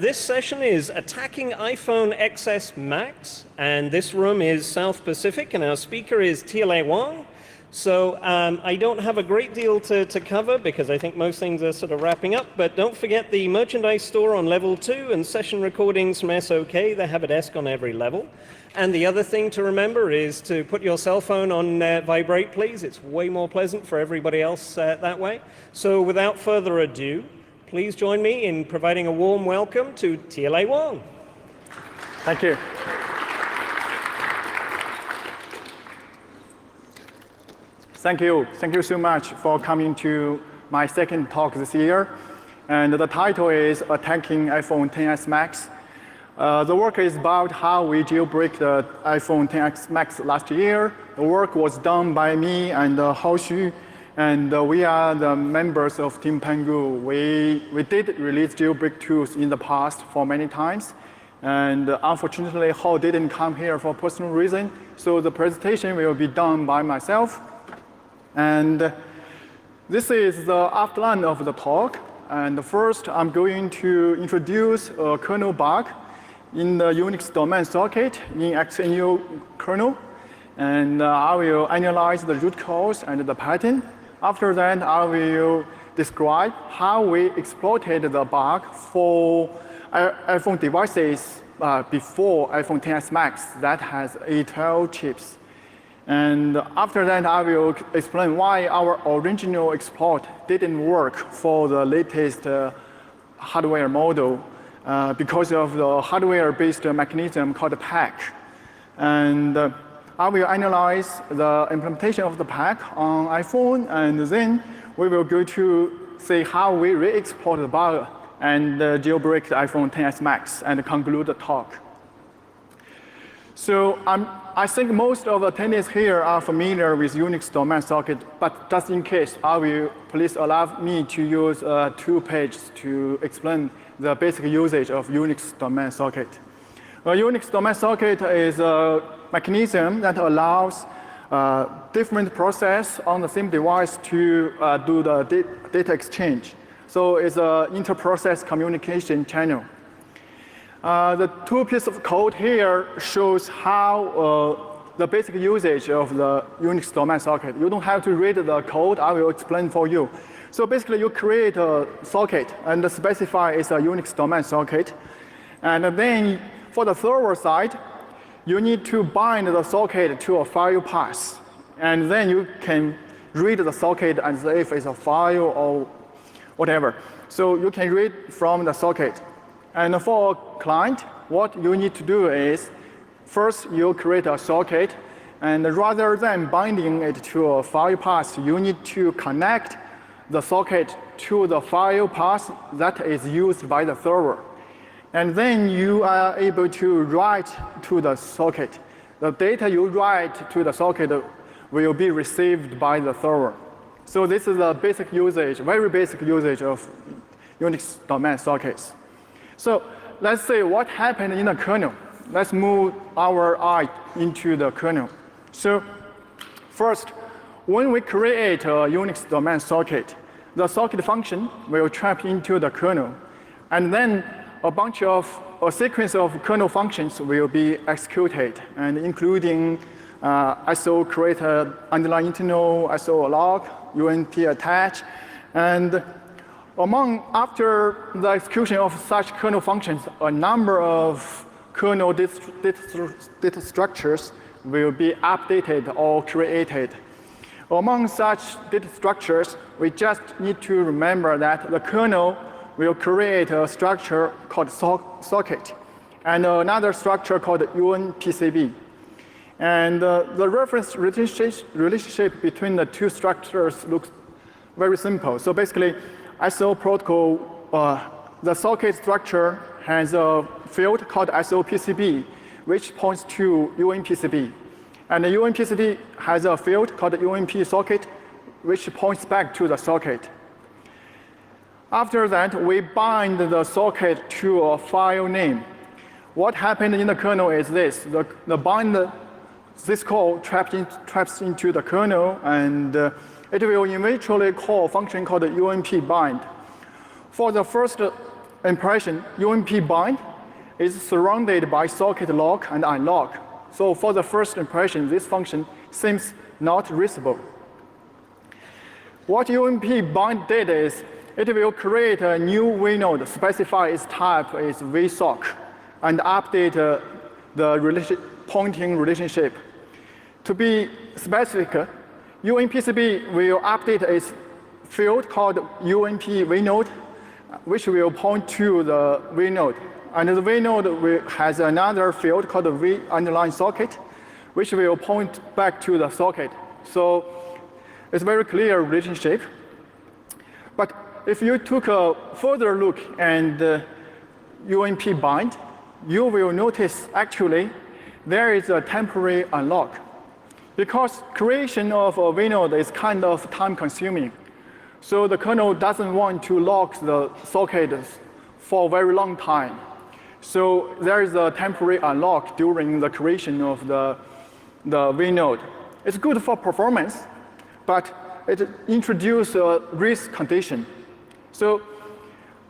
This session is Attacking iPhone XS Max, and this room is South Pacific, and our speaker is Tielei Wang. So I don't have a great deal to cover because I think most things are sort of wrapping up, but don't forget the merchandise store on level 2 and session recordings from SoC. They have a desk on every level. And the other thing to remember is to put your cell phone on vibrate, please. It's way more pleasant for everybody else that way. So without further ado, please join me in providing a warm welcome to Tielei Wang. Thank you. Thank you. Thank you so much for coming to my second talk this year. And the title is Attacking iPhone XS Max. The work is about how we jailbreak the iPhone XS Max last year. The work was done by me and Hao Xu. And we are the members of Team Pangu. We did release jailbreak tools in the past for many times. And unfortunately, Hao didn't come here for personal reason. So the presentation will be done by myself. And this is the outline of the talk. And first, I'm going to introduce a kernel bug in the Unix domain socket in XNU kernel. And I will analyze the root cause and the pattern. After that, I will describe how we exploited the bug for iPhone devices before iPhone XS Max that has A12 chips. And after that, I will explain why our original exploit didn't work for the latest hardware model because of the hardware-based mechanism called PAC. And I will analyze the implementation of the PAC on iPhone, and then we will go to see how we re-exploit the bug and jailbreak the iPhone XS Max and conclude the talk. So I think most of the attendees here are familiar with Unix domain socket, but just in case, please allow me to use 2 pages to explain the basic usage of Unix domain socket. A Unix domain socket is a mechanism that allows different process on the same device to do the data exchange. So it's an inter-process communication channel. The 2 pieces of code here shows how the basic usage of the Unix domain socket. You don't have to read the code. I will explain for you. So basically, you create a socket and specify it's a Unix domain socket. And then for the server side, you need to bind the socket to a file path. And then you can read the socket as if it's a file or whatever. So you can read from the socket. And for a client, what you need to do is, first you create a socket, and rather than binding it to a file path, you need to connect the socket to the file path that is used by the server. And then you are able to write to the socket. The data you write to the socket will be received by the server. So this is a basic usage, very basic usage of Unix domain sockets. So let's see what happened in the kernel. Let's move our eye into the kernel. So first, when we create a Unix domain socket, the socket function will trap into the kernel. And then a sequence of kernel functions will be executed, and including ISO create underline internal, ISO log, UNT attach, and after the execution of such kernel functions, a number of kernel data structures will be updated or created. Among such data structures, we just need to remember that the kernel will create a structure called socket and another structure called unPCB. And the reference relationship between the 2 structures looks very simple. So basically, ISO protocol, the socket structure has a field called ISO-PCB, which points to unPCB. And the unPCB has a field called UNP socket, which points back to the socket. After that, we bind the socket to a file name. What happened in the kernel is this. This call traps into the kernel, and it will eventually call a function called unp bind. For the first impression, UMP bind, is surrounded by socket lock and unlock. So for the first impression, this function seems not reachable. What UMP bind did is it will create a new V node, specify its type is VSoC, and update the pointing relationship. To be specific, UMPCB will update its field called UMP V node, which will point to the V node. And the V node has another field called the V underline socket, which will point back to the socket. So it's a very clear relationship. But if you took a further look and UMP bind, you will notice actually there is a temporary unlock. Because creation of a V node is kind of time consuming. So the kernel doesn't want to lock the socket for a very long time. So there is a temporary unlock during the creation of the V node. It's good for performance, but it introduces a risk condition. So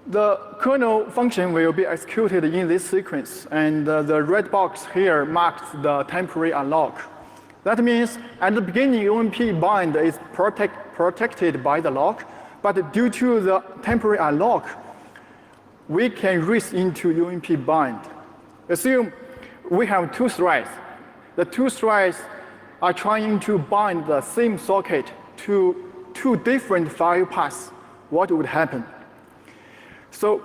the kernel function will be executed in this sequence, and the red box here marks the temporary unlock. That means at the beginning, UMP bind is protected by the lock, but due to the temporary unlock, we can reach into UMP bind. Assume we have two threads. The two threads are trying to bind the same socket to two different file paths. What would happen? So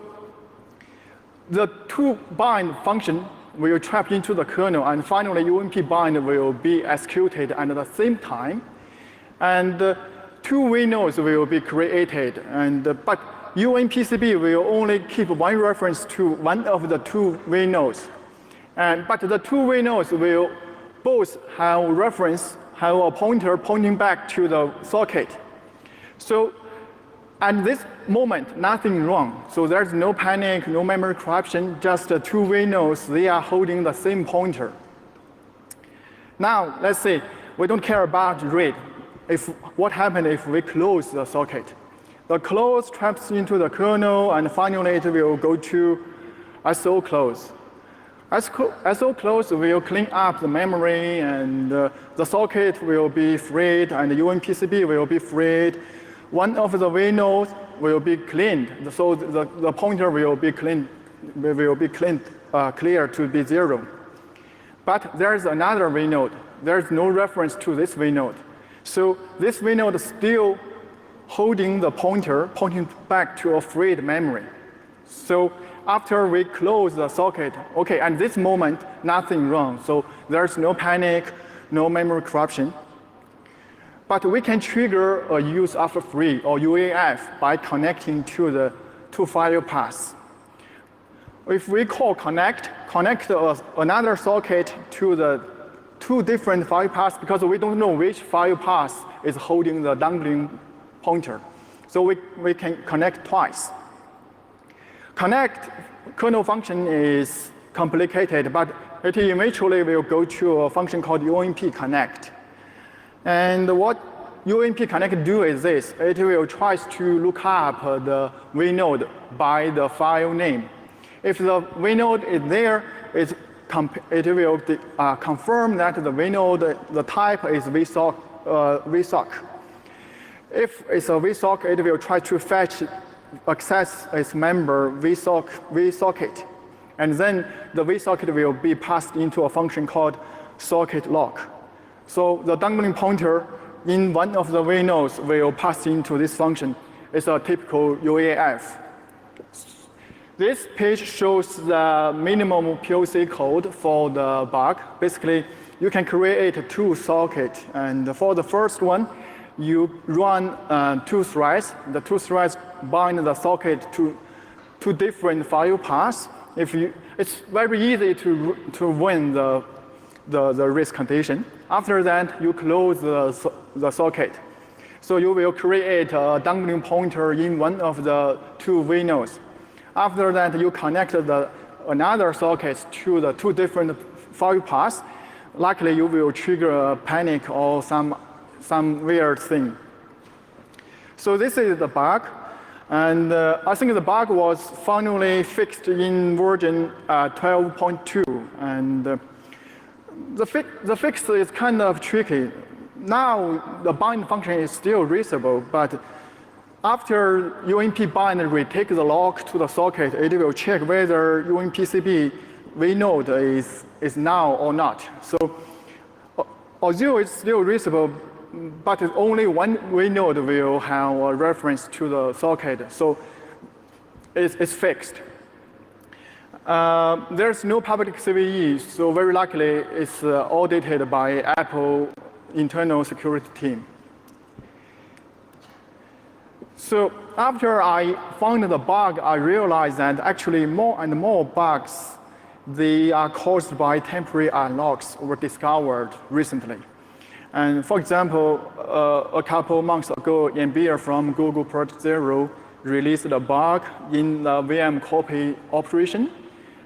the to bind function will trap into the kernel, and finally UMP bind will be executed at the same time. And two V nodes will be created, but UMPCB will only keep one reference to one of the two V nodes. But the two V nodes will both have a pointer pointing back to the socket. So at this moment, nothing wrong. So there's no panic, no memory corruption, just the two V nodes, they are holding the same pointer. Now, let's say we don't care about read. What happens if we close the socket? The close traps into the kernel, and finally it will go to SO close. SO close will clean up the memory, and the socket will be freed, and the UMPCB will be freed. One of the V nodes will be cleaned, so the pointer will be cleaned, clear to be 0. But there's another V node. There's no reference to this V node. So this V node is still holding the pointer, pointing back to a freed memory. So after we close the socket, okay, at this moment, nothing wrong. So there's no panic, no memory corruption. But we can trigger a use after free, or UAF, by connecting to the two file paths. If we call connect another socket to the two different file paths, because we don't know which file path is holding the dangling pointer. So we can connect twice. Connect kernel function is complicated, but it eventually will go to a function called UMP connect. And what UMP connect do is this. It will try to look up the V node by the file name. If the V node is there, it will confirm that the V node, the type is VSoC. If it's a VSoC, it will try to fetch access its member VSocket. And then the VSocket will be passed into a function called socket lock. So the dangling pointer in one of the V nodes will pass into this function. It's a typical UAF. This page shows the minimum POC code for the bug. Basically, you can create two sockets. And for the first one, you run two threads. The two threads bind the socket to two different file paths. It's very easy to win the risk condition. After that, you close the socket. So you will create a dangling pointer in one of the two V nodes. After that, you connect another socket to the two different file paths. Likely, you will trigger a panic or some weird thing. So this is the bug. And I think the bug was finally fixed in version 12.2. And the fix is kind of tricky. Now the bind function is still reachable, but after UMP binary takes the lock to the socket, it will check whether UMPCB V node is null or not. So although it's still reachable, but only one V node will have a reference to the socket, so it's fixed. There's no public CVE, so very likely it's audited by Apple internal security team. So after I found the bug, I realized that actually more and more bugs, they are caused by temporary unlocks were discovered recently. And for example, a couple months ago, Yambir from Google Project Zero released a bug in the VM copy operation.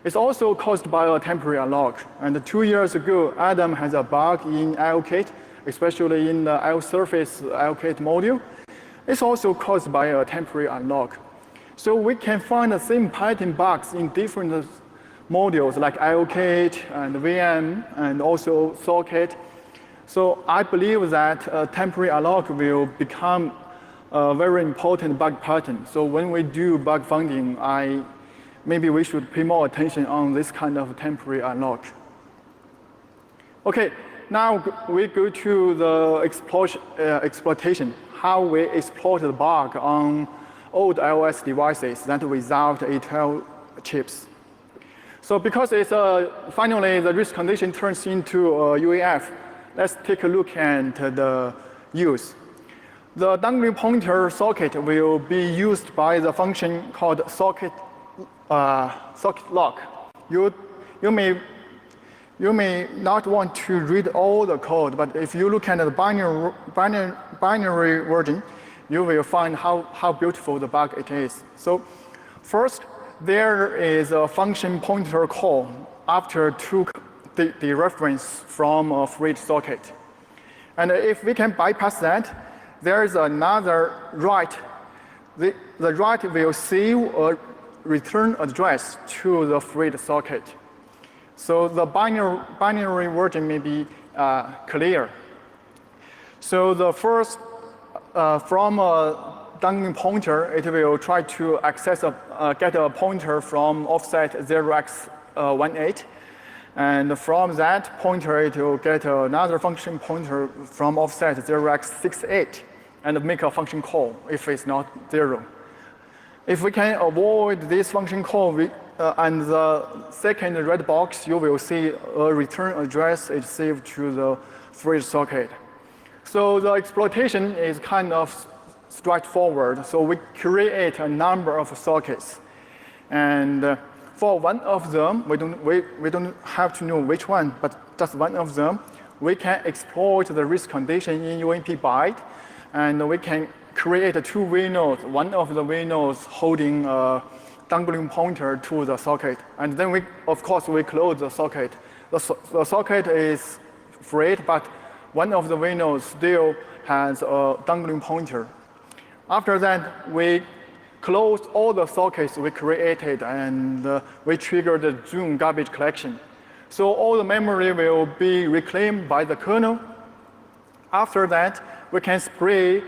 It's also caused by a temporary unlock. And 2 years ago, Adam has a bug in IOKit, especially in the IOSurface IOKit module. It's also caused by a temporary unlock. So we can find the same pattern bugs in different modules like IOKit and VM and also socket. So I believe that temporary unlock will become a very important bug pattern. So when we do bug finding, maybe we should pay more attention on this kind of temporary unlock. Okay, now we go to the exploitation, how we exploit the bug on old iOS devices that without A12 chips. So because it's finally the risk condition turns into UAF, let's take a look at the use. The dangling pointer socket will be used by the function called socket lock. You may not want to read all the code, but if you look at the binary version, you will find how beautiful the bug it is. So first, there is a function pointer call after took the reference from a freed socket. And if we can bypass that, there is another write. The write will save a return address to the freed socket. So the binary version may be clear. So the first, from a dangling pointer, it will try to get a pointer from offset 0x18. And from that pointer, it will get another function pointer from offset 0x68 and make a function call if it's not 0. If we can avoid this function call, and the second red box, you will see a return address is saved to the freed socket. So the exploitation is kind of straightforward. So we create a number of sockets. And for one of them, we don't have to know which one, but just one of them, we can exploit the risk condition in UMP byte, and we can create two V nodes, one of the V nodes holding a dangling pointer to the socket. And then of course, we close the socket. The socket is freed, but one of the V nodes still has a dangling pointer. After that, we close all the sockets we created, and we trigger the Zoom garbage collection. So all the memory will be reclaimed by the kernel. After that, we can spray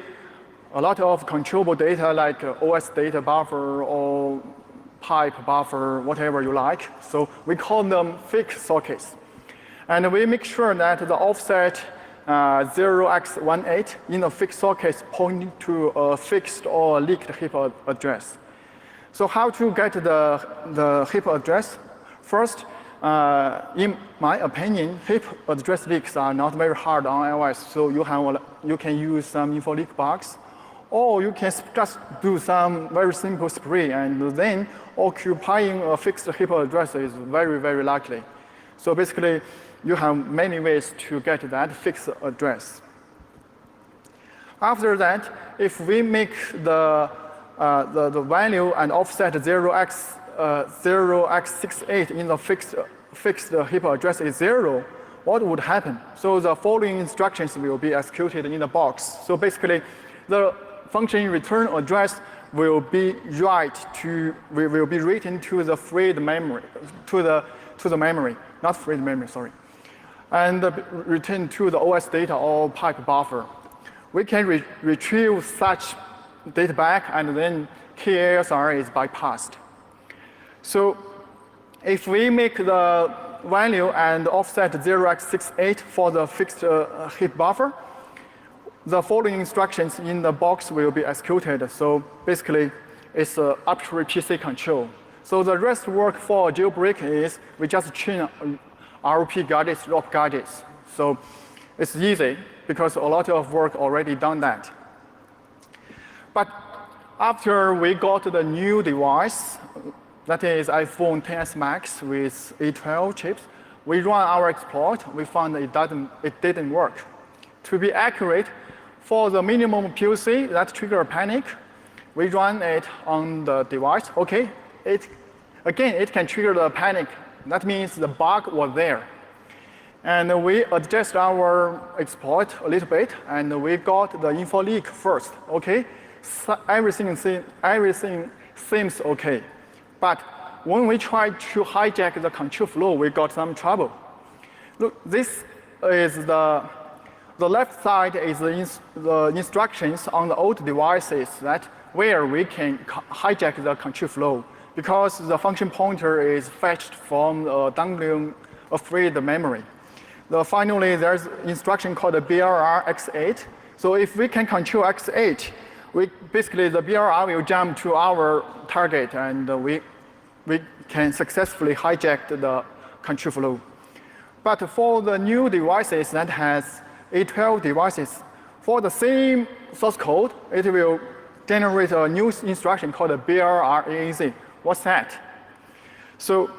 a lot of controllable data like OS data buffer or pipe buffer, whatever you like. So we call them fixed sockets. And we make sure that the offset 0x18 in the fixed sockets point to a fixed or leaked heap address. So how to get the heap address? First, in my opinion, heap address leaks are not very hard on iOS, so you can use some info leak bugs, or you can just do some very simple spray, and then occupying a fixed heap address is very, very likely. So basically, you have many ways to get that fixed address. After that, if we make the value and offset 0x68 in the fixed heap address is 0, what would happen? So the following instructions will be executed in the box. So basically, the function return address will be written to the freed memory, to the memory, not freed memory, sorry, and returned to the OS data or pipe buffer. We can retrieve such data back, and then KASR is bypassed. So if we make the value and offset 0x68 for the fixed heap buffer, the following instructions in the box will be executed. So basically, it's arbitrary PC control. So the rest work for jailbreak is we just chain ROP gadgets, ROP gadgets. So it's easy because a lot of work already done that. But after we got the new device, that is iPhone XS Max with A12 chips, we run our exploit. We found it didn't work. To be accurate, for the minimum POC that trigger a panic, we run it on the device. Okay, it can trigger the panic. That means the bug was there. And we adjust our exploit a little bit, and we got the info leak first. Okay, so everything seems okay. But when we try to hijack the control flow, we got some trouble. Look, this is the left side is the instructions on the old devices that where we can hijack the control flow because the function pointer is fetched from dangling a freed memory. Finally, there's instruction called the BRR X8. So if we can control X8, basically the BRR will jump to our target and we can successfully hijack the control flow. But for the new devices that has A12 devices, for the same source code, it will generate a new instruction called a BRRAAZ. What's that? So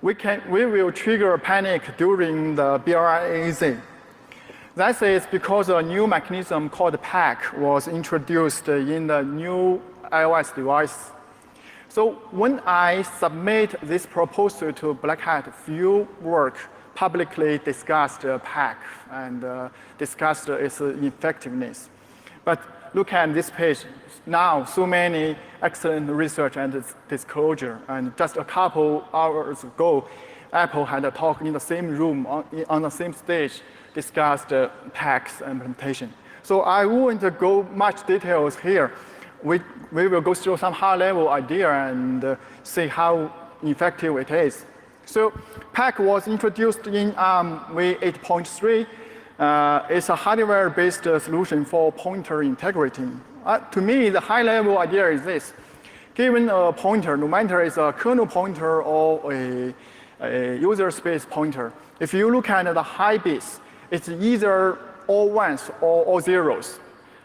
we will trigger a panic during the BRRAAZ. That is because a new mechanism called PAC was introduced in the new iOS device. So when I submit this proposal to Black Hat, few work publicly discussed PAC and discussed its effectiveness. But look at this page. Now, so many excellent research and disclosure. And just a couple hours ago, Apple had a talk in the same room, on the same stage, discussed PAC's implementation. So I won't go much details here. We will go through some high-level idea and see how effective it is. So PAC was introduced in v8.3. It's a hardware-based solution for pointer integrity. To me, the high-level idea is this. Given a pointer, no matter it's a kernel pointer or a user space pointer, if you look at the high bits, it's either all ones or all zeros.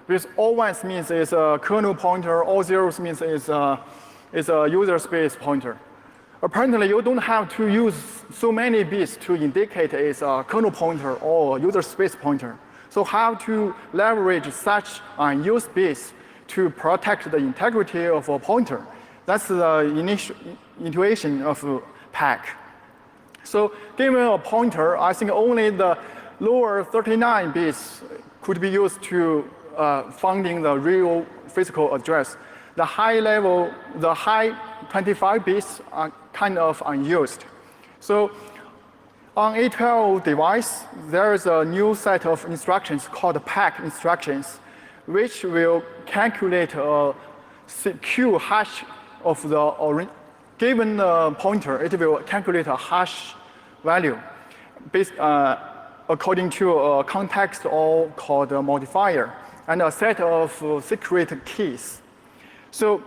Because all ones means it's a kernel pointer, all zeros means it's a user space pointer. Apparently, you don't have to use so many bits to indicate it's a kernel pointer or user space pointer. So how to leverage such unused bits to protect the integrity of a pointer? That's the initial intuition of PAC. So given a pointer, I think only the lower 39 bits could be used to finding the real physical address. The high 25 bits are kind of unused. So on A12 device, there is a new set of instructions called PAC instructions, which will calculate a secure hash of the given pointer. It will calculate a hash value based according to a context or called a modifier and a set of secret keys. So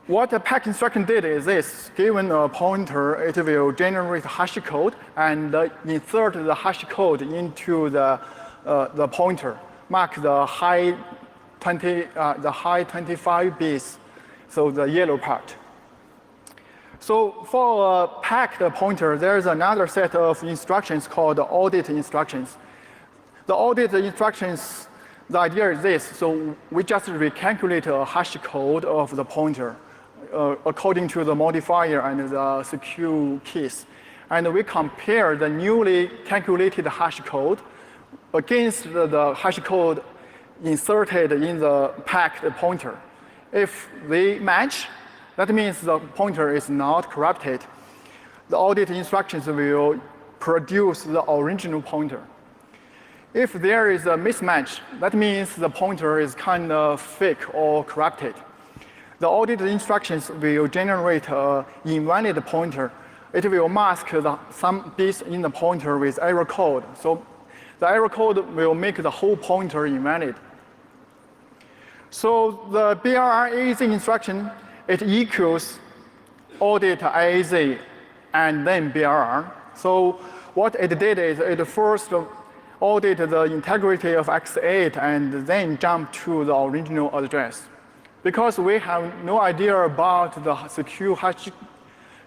what the PAC instruction did is this. Given a pointer, it will generate hash code and insert the hash code into the pointer, mark the high 25 bits, so the yellow part. So for a packed pointer, there's another set of instructions called audit instructions. The audit instructions, the idea is this. So we just recalculate a hash code of the pointer according to the modifier and the secure keys. And we compare the newly calculated hash code against the hash code inserted in the packed pointer. If they match, that means the pointer is not corrupted. The audit instructions will produce the original pointer. If there is a mismatch, that means the pointer is kind of fake or corrupted. The audit instructions will generate an invalid pointer. It will mask some bits in the pointer with error code. So the error code will make the whole pointer invalid. So the BRR-AZ instruction, it equals audit AZ and then BRR. So what it did is it first audit the integrity of X8 and then jump to the original address. Because we have no idea about the secure hash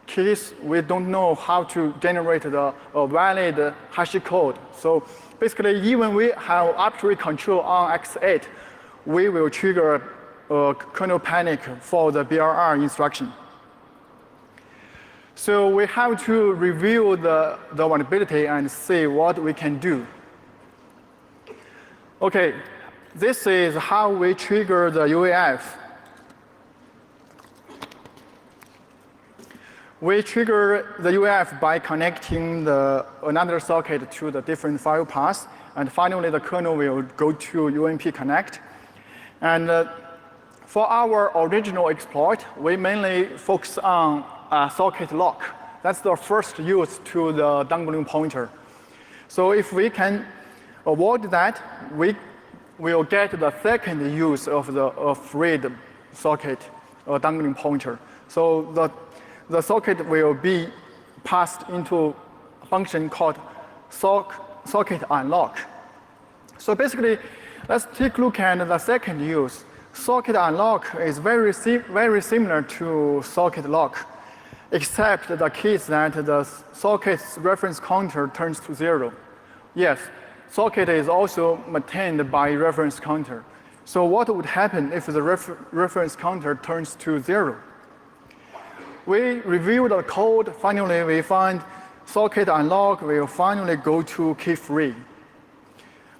keys, we don't know how to generate the valid hash code. So basically, even we have arbitrary control on X8, we will trigger a kernel panic for the BRR instruction. So we have to review the vulnerability and see what we can do. Okay, this is how we trigger the UAF. We trigger the UAF by connecting another socket to the different file paths, and finally the kernel will go to UMP connect. And for our original exploit, we mainly focus on socket lock. That's the first use to the dangling pointer. So if we can avoid that, we will get the second use of the freed socket dangling pointer. So the socket will be passed into a function called socket unlock. So basically, let's take a look at the second use. Socket unlock is very similar to socket lock, except the case that the socket's reference counter turns to 0. Yes, socket is also maintained by reference counter. So what would happen if the reference counter turns to 0? We review the code, finally we find socket unlock will finally go to key free.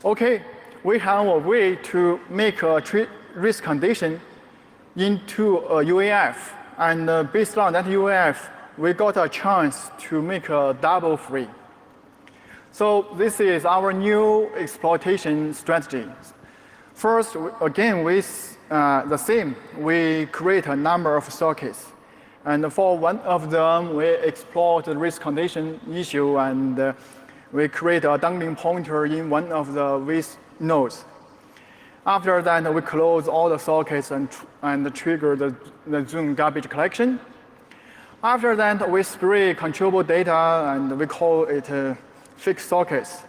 Okay, we have a way to make a risk condition into a UAF, and based on that UAF, we got a chance to make a double free. So this is our new exploitation strategy. First, again, with the same, we create a number of sockets. And for one of them, we exploit the risk condition issue, and we create a dangling pointer in one of the with nodes. After that, we close all the sockets and trigger the Zoom garbage collection. After that, we spray controllable data, and we call it fixed sockets.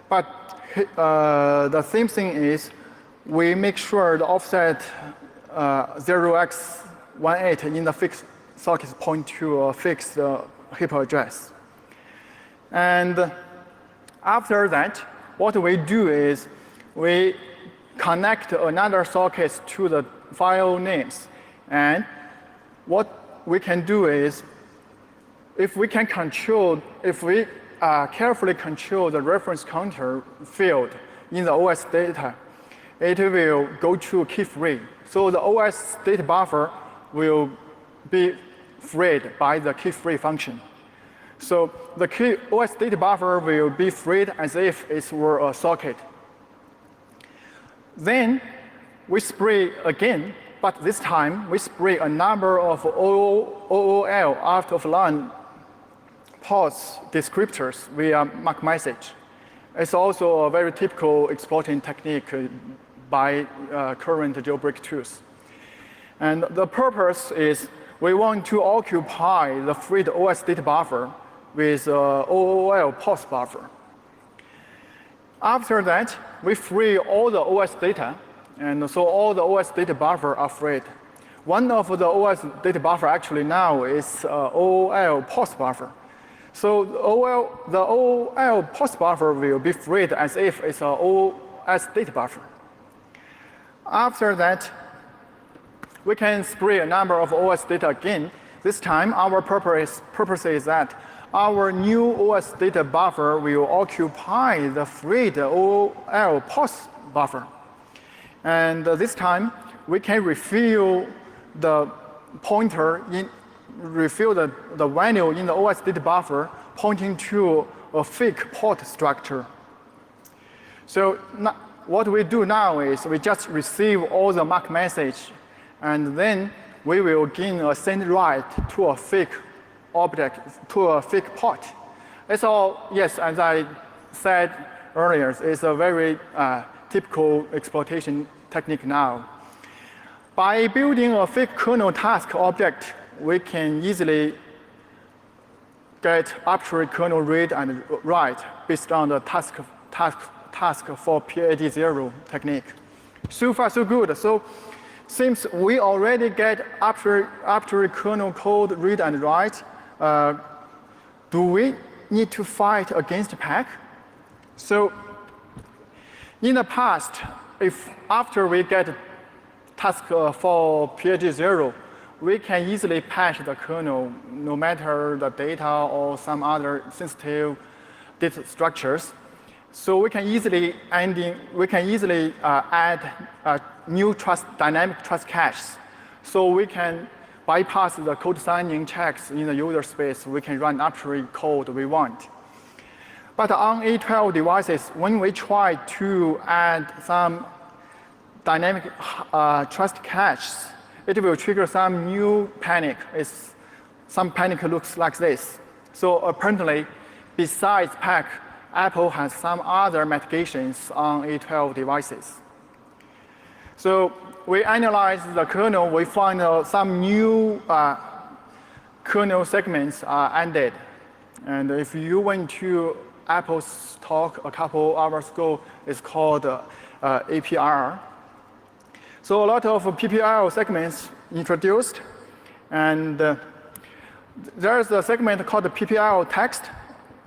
But the same thing is, we make sure the offset 0x18 in the fixed sockets point to a fixed heap address. And after that, what we do is we connect another socket to the file names. And what we can do is, if we carefully control the reference counter field in the OS data, it will go to key free. So the OS data buffer will be freed by the key free function. So the OS data buffer will be freed as if it were a socket. Then we spray again, but this time we spray a number of OOL out of line ports descriptors via mark message. It's also a very typical exploiting technique by current jailbreak tools. And the purpose is we want to occupy the freed OS data buffer with OOL post buffer. After that, we free all the OS data, and so all the OS data buffer are freed. One of the OS data buffer actually now is OOL post buffer. So the OOL post buffer will be freed as if it's an OS data buffer. After that, we can spray a number of OS data again. This time, our purpose is that our new OS data buffer will occupy the freed OOL post buffer. And this time, we can refill the pointer refill the value in the OS data buffer pointing to a fake port structure. So what we do now is we just receive all the MAC message, and then we will gain a send write to a fake object, to a fake port. It's all, yes, as I said earlier, it's a very typical exploitation technique now. By building a fake kernel task object, we can easily get arbitrary kernel read and write based on the task for PAD0 technique. So far, so good. So since we already get arbitrary kernel code read and write, do we need to fight against PAC? So in the past, if after we get task for PAD0, we can easily patch the kernel, no matter the data or some other sensitive data structures. So we can easily add new dynamic trust caches. So we can bypass the code signing checks in the user space. We can run arbitrary code we want. But on A12 devices, when we try to add some dynamic trust caches, it will trigger some new panic. Some panic looks like this. So apparently, besides PAC, Apple has some other mitigations on A12 devices. So we analyze the kernel, we find some new kernel segments are ended. And if you went to Apple's talk a couple hours ago, it's called APR. So a lot of PPL segments introduced, and there's a segment called the PPL text.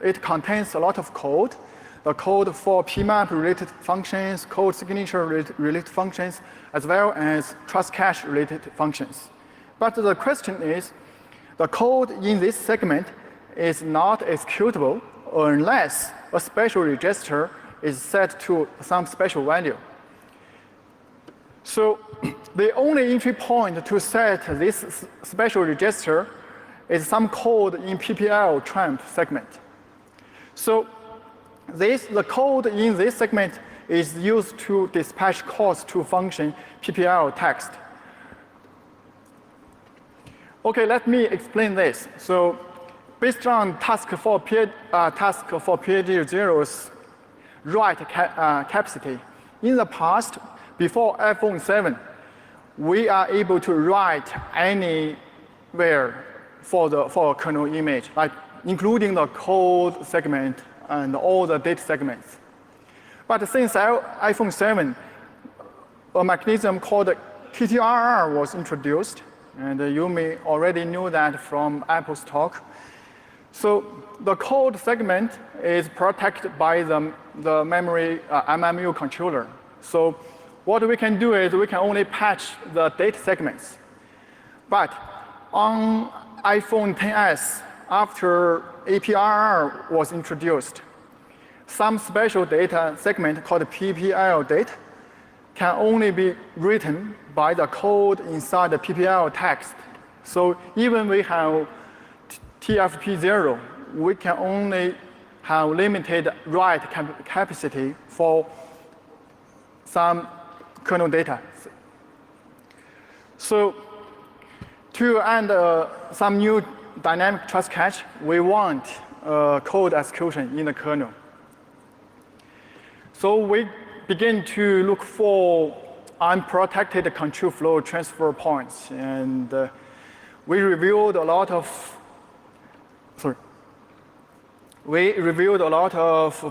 It contains a lot of code, the code for PMAP related functions, code signature related functions, as well as trust cache related functions. But the question is, the code in this segment is not executable unless a special register is set to some special value. So the only entry point to set this special register is some code in PPL tramp segment. So the code in this segment is used to dispatch calls to function PPL text. Okay, let me explain this. So based on task for PAD0's write capacity, in the past, before iPhone 7, we are able to write anywhere for a kernel image, like including the code segment and all the data segments. But since iPhone 7, a mechanism called TTRR was introduced, and you may already know that from Apple's talk. So the code segment is protected by the memory MMU controller. So what we can do is we can only patch the data segments. But on iPhone XS, after APRR was introduced, some special data segment called PPL data can only be written by the code inside the PPL text. So even we have TFP0, we can only have limited write capacity for some kernel data. So to add some new dynamic trust cache, we want code execution in the kernel. So we begin to look for unprotected control flow transfer points, and we reviewed a lot of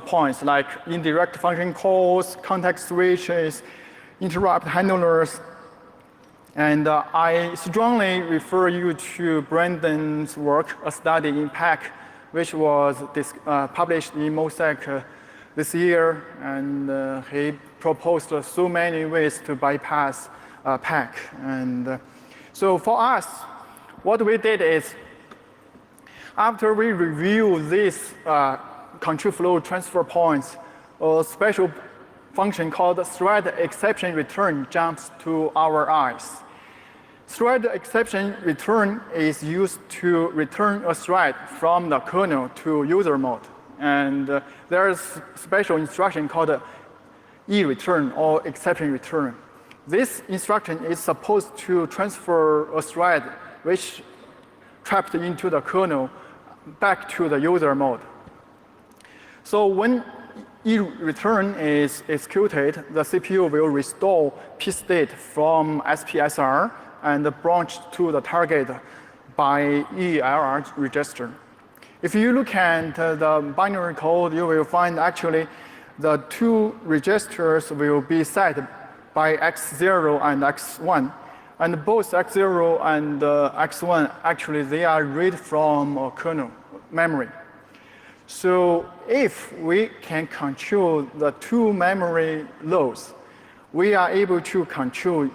points like indirect function calls, context switches, interrupt handlers, and I strongly refer you to Brandon's work, a study in PAC, which was published in MOSAC this year, and he proposed so many ways to bypass PAC. And so for us, what we did is, after we review these control flow transfer points, a special function called thread exception return jumps to our eyes. Thread exception return is used to return a thread from the kernel to user mode. And there is special instruction called e-return or exception return. This instruction is supposed to transfer a thread which trapped into the kernel back to the user mode. So when e-return is executed, the CPU will restore P state from SPSR and branch to the target by ELR register. If you look at the binary code, you will find actually the two registers will be set by X0 and X1. And both X0 and X1, actually, they are read from kernel memory. So if we can control the two memory loads, we are able to control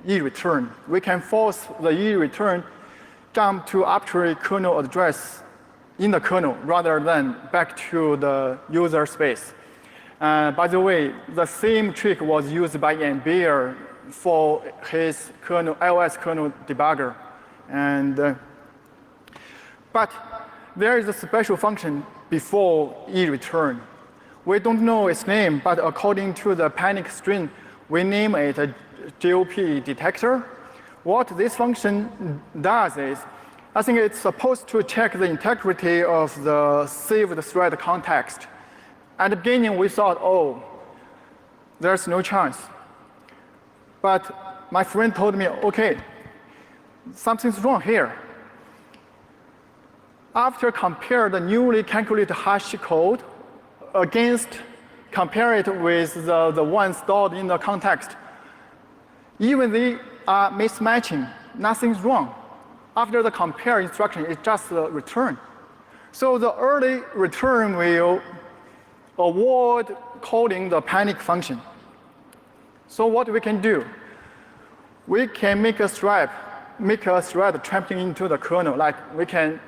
e-return. We can force the e-return jump to arbitrary kernel address in the kernel rather than back to the user space. By the way, the same trick was used by Bear for his kernel, iOS kernel debugger. But there is a special function before e-return. We don't know its name, but according to the panic string, we name it a GOP detector. What this function does is, I think it's supposed to check the integrity of the saved thread context. At the beginning, we thought, oh, there's no chance. But my friend told me, okay, something's wrong here. After compare the newly calculated hash code compare it with the one stored in the context, even they are mismatching, nothing's wrong. After the compare instruction, it's just a return. So the early return will avoid calling the panic function. So what we can do, we can make a thread trapped into the kernel. Like we can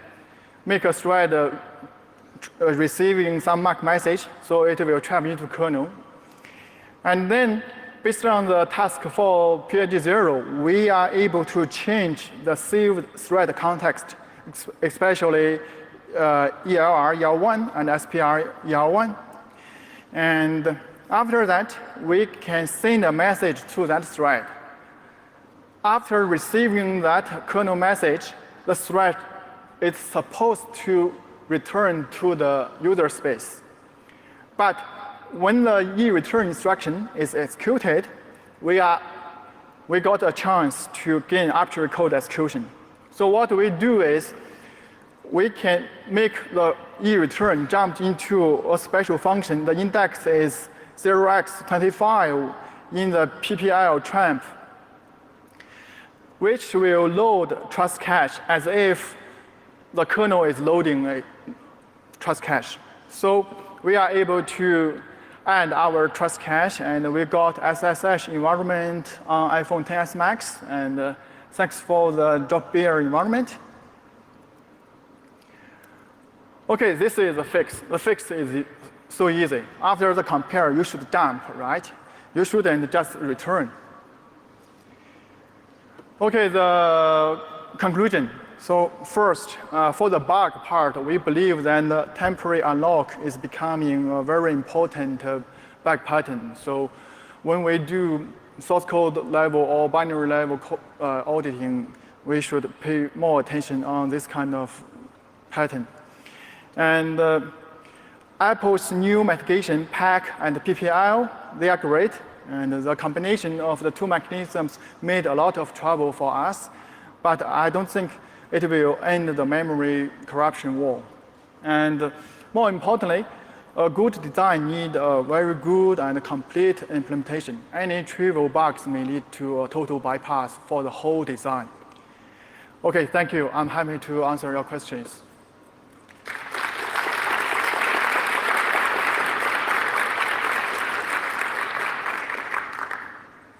make a thread receiving some MAC message, so it will trap into kernel. And then, based on the task for PID0, we are able to change the saved thread context, especially ELR EL1 and SPR EL1. And after that, we can send a message to that thread. After receiving that kernel message, the thread is supposed to return to the user space. But when the e-return instruction is executed, we got a chance to gain arbitrary code execution. So what we do is, we can make the e-return jump into a special function. The index is 0x25 in the PPL tramp, which will load trust cache as if the kernel is loading a trust cache. So we are able to add our trust cache, and we got SSH environment on iPhone XS Max, and thanks for the Bear environment. Okay, this is the fix. The fix is so easy. After the compare, you should dump, right? You shouldn't just return. Okay, the conclusion. So first, for the bug part, we believe that the temporary unlock is becoming a very important bug pattern. So when we do source code level or binary level auditing, we should pay more attention on this kind of pattern. And Apple's new mitigation, PAC and PPL, they are great. And the combination of the two mechanisms made a lot of trouble for us. But I don't think it will end the memory corruption war. And more importantly, a good design needs a very good and complete implementation. Any trivial bugs may lead to a total bypass for the whole design. Okay, thank you. I'm happy to answer your questions.